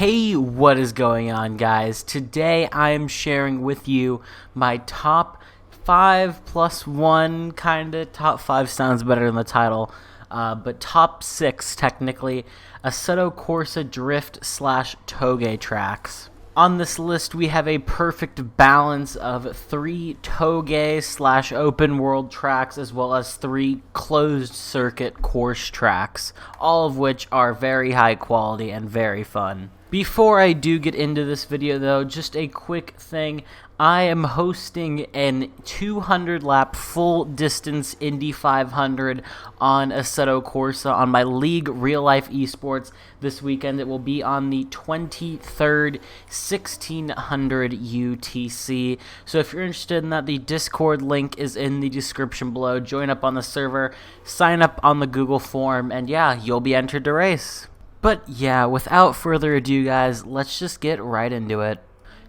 Hey, what is going on, guys? Today I am sharing with you my top 5 plus 1, kinda. Top 5 sounds better than the title, but top 6, technically, Assetto Corsa Drift / Touge tracks. On this list, we have a perfect balance of 3 Touge / open world tracks, as well as 3 closed circuit course tracks, all of which are very high quality and very fun. Before I do get into this video though, just a quick thing. I am hosting an 200 lap full distance Indy 500 on Assetto Corsa on my league Real Life Esports this weekend. It will be on the 23rd 1600 UTC. So if you're interested in that, the Discord link is in the description below. Join up on the server, sign up on the Google form, and yeah, you'll be entered to race. But yeah, without further ado, guys, let's just get right into it.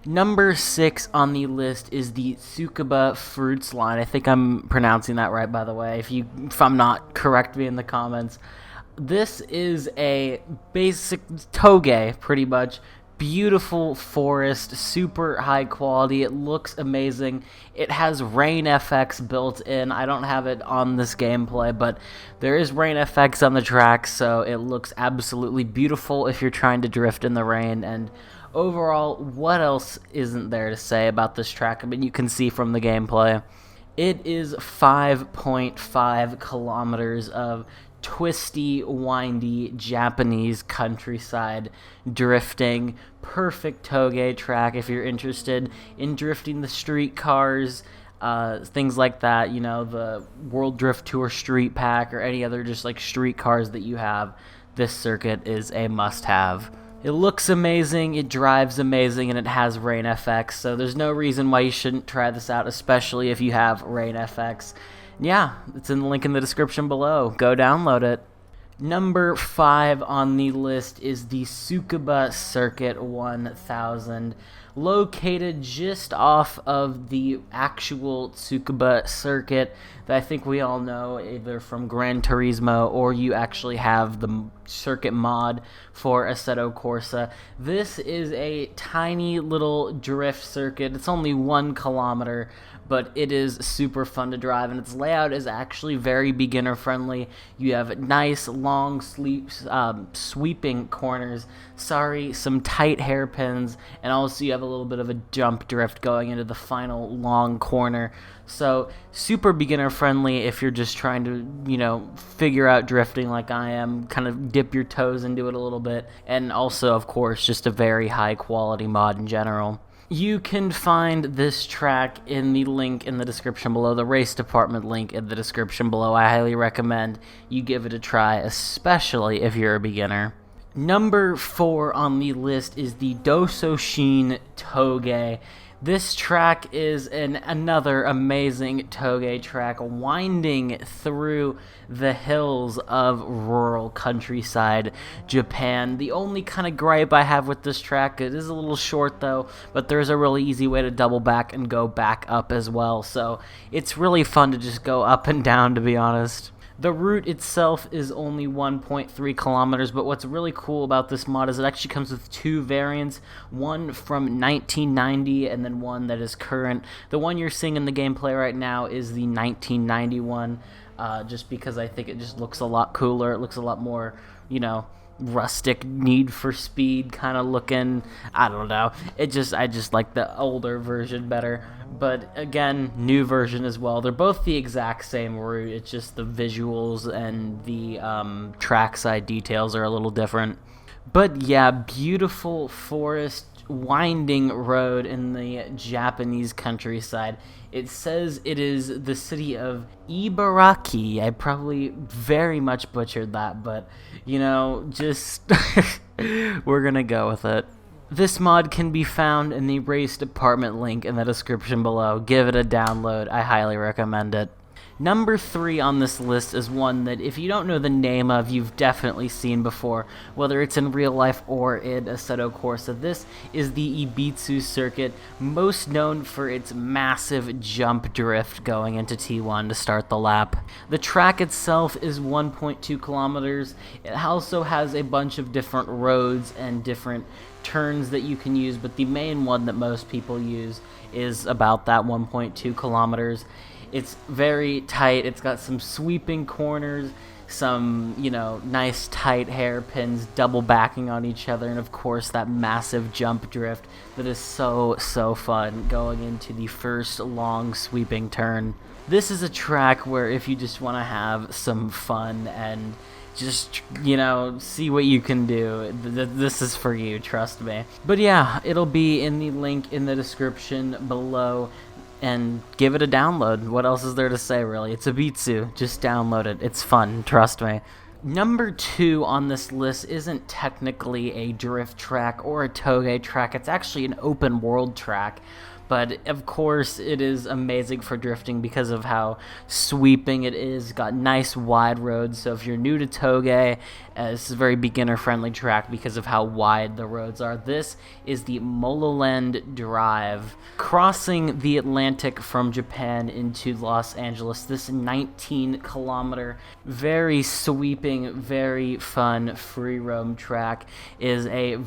Number 6 on the list is the Tsukuba fruits line. I think I'm pronouncing that right, by the way. If I'm not, correct me in the comments. This is a basic Touge, pretty much. Beautiful forest, super high quality. It looks amazing. It has rain FX built in. I don't have it on this gameplay, but there is rain FX on the track, so it looks absolutely beautiful if you're trying to drift in the rain. And overall, what else isn't there to say about this track? I mean, you can see from the gameplay. It is 5.5 kilometers of twisty, windy Japanese countryside drifting. Perfect Touge track if you're interested in drifting the street cars, things like that, you know, the World Drift Tour Street Pack or any other just like street cars that you have. This circuit is a must-have. It looks amazing, it drives amazing, and it has rain FX, so there's no reason why you shouldn't try this out, especially if you have rain FX. Yeah, it's in the link in the description below. Go download it. Number 5 on the list is the Sukuba Circuit 1000, located just off of the actual Tsukuba Circuit that I think we all know either from Gran Turismo or you actually have the circuit mod for Assetto Corsa. This is a tiny little drift circuit. It's only 1 kilometer, but it is super fun to drive, and its layout is actually very beginner friendly. You have nice long sweeping corners, some tight hairpins, and also you have a little bit of a jump drift going into the final long corner. So super beginner friendly if you're just trying to, you know, figure out drifting like I am, kind of dip your toes into it a little bit, and also of course just a very high quality mod in general. You can find this track in the link in the description below, the race department link in the description below. I highly recommend you give it a try, especially if you're a beginner. Number 4 on the list is the Dousojin Touge. This track is another amazing Touge track, winding through the hills of rural countryside Japan. The only kind of gripe I have with this track, it is a little short though, but there's a really easy way to double back and go back up as well, so it's really fun to just go up and down, to be honest. The route itself is only 1.3 kilometers, but what's really cool about this mod is it actually comes with 2 variants, one from 1990 and then one that is current. The one you're seeing in the gameplay right now is the 1991, just because I think it just looks a lot cooler. It looks a lot more, you know, rustic, Need for Speed kind of looking. I don't know. I just like the older version better. But again, new version as well. They're both the exact same route. It's just the visuals and the trackside details are a little different. But yeah, beautiful forest, winding road in the Japanese countryside. It says it is the city of Ibaraki. I probably very much butchered that, but you know, just we're gonna go with it. This mod can be found in the race department link in the description below. Give it a download. I highly recommend it. Number 3 on this list is one that if you don't know the name of, you've definitely seen before, whether it's in real life or in Assetto Corsa. This is the Ebisu Circuit, most known for its massive jump drift going into T1 to start the lap. The track itself is 1.2 kilometers. It also has a bunch of different roads and different turns that you can use, but the main one that most people use is about that 1.2 kilometers. It's very tight. It's got some sweeping corners, some, nice tight hairpins double backing on each other, and of course that massive jump drift that is so fun going into the first long sweeping turn. This is a track where if you just want to have some fun and just, see what you can do, this is for you, trust me. But yeah, it'll be in the link in the description below, and give it a download. What else is there to say, really? It's Ebisu. Just download it. It's fun, trust me. Number 2 on this list isn't technically a drift track or a touge track. It's actually an open world track. But of course it is amazing for drifting because of how sweeping it is. Got nice wide roads, so if you're new to touge, this is a very beginner friendly track because of how wide the roads are. This is the Mulholland Drive, crossing the Atlantic from Japan into Los Angeles. This 19 kilometer, very sweeping, very fun free roam track is a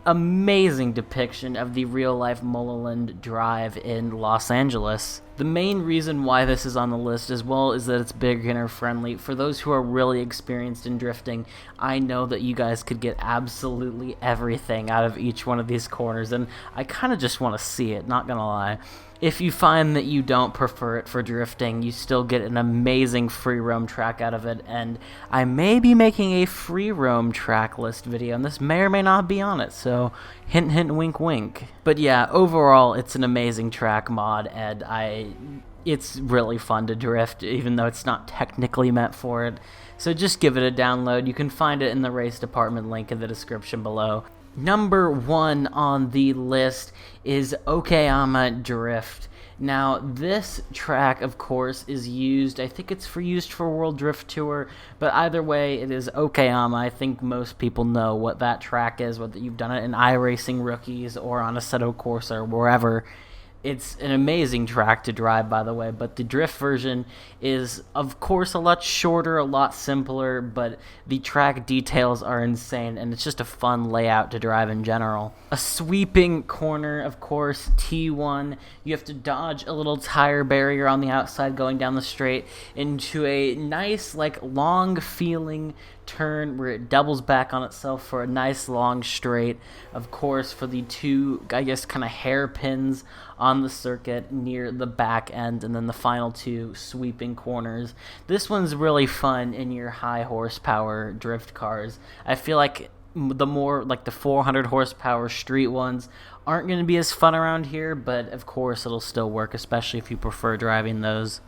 amazing depiction of the real life Mulholland Drive in Los Angeles. The main reason why this is on the list as well is that it's beginner friendly. For those who are really experienced in drifting, I know that you guys could get absolutely everything out of each one of these corners, and I kind of just want to see it, not gonna lie. If you find that you don't prefer it for drifting, you still get an amazing free roam track out of it, and I may be making a free roam track list video, and this may or may not be on it, so hint hint wink wink. But yeah, overall it's an amazing track mod, and it's really fun to drift, even though it's not technically meant for it. So just give it a download. You can find it in the race department link in the description below. Number 1 on the list is Okayama Drift. Now, this track, of course, is used, I think it's used for World Drift Tour, but either way, it is Okayama. I think most people know what that track is, whether you've done it in iRacing Rookies or on Assetto Corsa or wherever. It's an amazing track to drive, by the way, but the drift version is, of course, a lot shorter, a lot simpler, but the track details are insane, and it's just a fun layout to drive in general. A sweeping corner, of course, T1. You have to dodge a little tire barrier on the outside going down the straight into a nice, long-feeling turn where it doubles back on itself for a nice long straight. Of course, for the 2, kind of hairpins on the circuit near the back end, and then the final 2 sweeping corners. This one's really fun in your high horsepower drift cars. I feel like the more the 400 horsepower street ones aren't going to be as fun around here, but of course it'll still work, especially if you prefer driving those.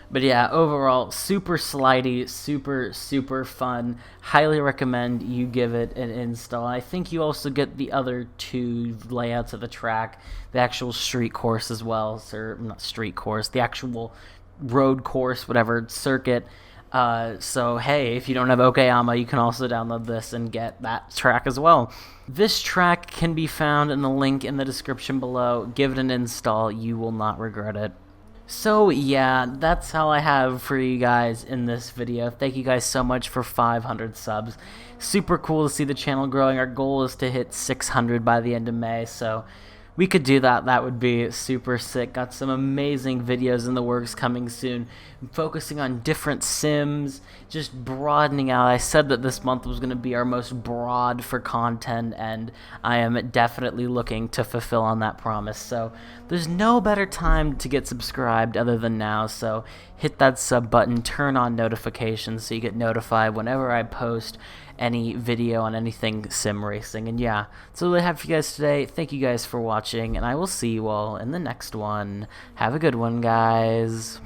But yeah, overall, super slidey, super fun. Highly recommend you give it an install. I think you also get the other 2 layouts of the track, the actual street course as well, or not street course, the actual road course, whatever, circuit. So hey, if you don't have Okayama, you can also download this and get that track as well. This track can be found in the link in the description below. Give it an install, you will not regret it. So yeah, that's all I have for you guys in this video. Thank you guys so much for 500 subs. Super cool to see the channel growing. Our goal is to hit 600 by the end of May, so we could do that. That would be super sick. Got some amazing videos in the works coming soon, focusing on different sims, just broadening out. I said that this month was going to be our most broad for content, and I am definitely looking to fulfill on that promise. So there's no better time to get subscribed other than now, so hit that sub button, turn on notifications so you get notified whenever I post any video on anything sim racing. And yeah, that's all I have for you guys today. Thank you guys for watching, and I will see you all in the next one. Have a good one, guys.